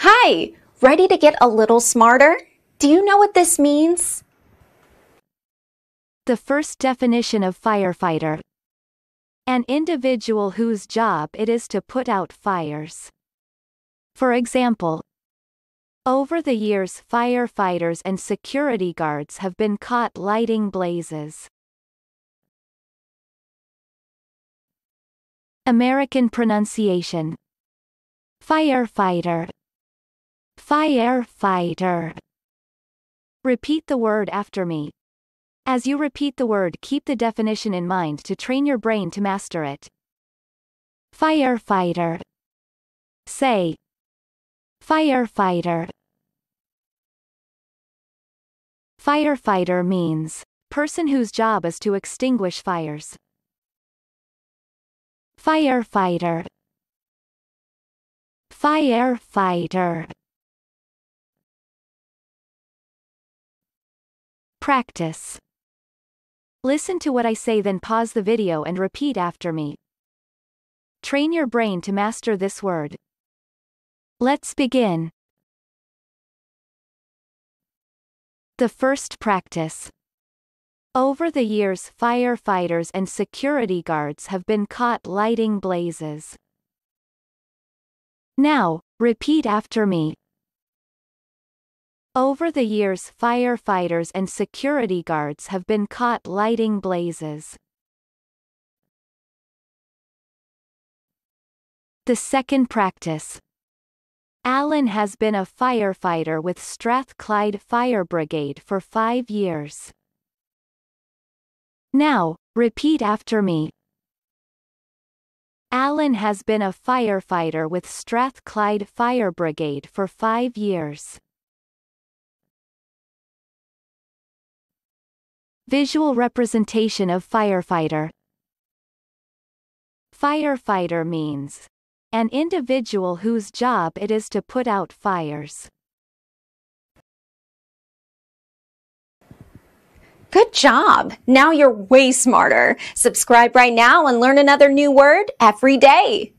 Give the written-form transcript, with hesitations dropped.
Hi, ready to get a little smarter? Do you know what this means? The first definition of firefighter. An individual whose job it is to put out fires. For example, over the years firefighters and security guards have been caught lighting blazes. American pronunciation. Firefighter. Firefighter. Repeat the word after me. As you repeat the word, keep the definition in mind to train your brain to master it. Firefighter. Say. Firefighter. Firefighter means person whose job is to extinguish fires. Firefighter. Firefighter. Practice. Listen to what I say, then pause the video and repeat after me. Train your brain to master this word. Let's begin. The first practice. Over the years, firefighters and security guards have been caught lighting blazes. Now, repeat after me. Over the years, firefighters and security guards have been caught lighting blazes. The second practice. Alan has been a firefighter with Strathclyde Fire Brigade for 5 years. Now, repeat after me. Alan has been a firefighter with Strathclyde Fire Brigade for 5 years. Visual representation of firefighter. Firefighter means an individual whose job it is to put out fires. Good job! Now you're way smarter. Subscribe right now and learn another new word every day.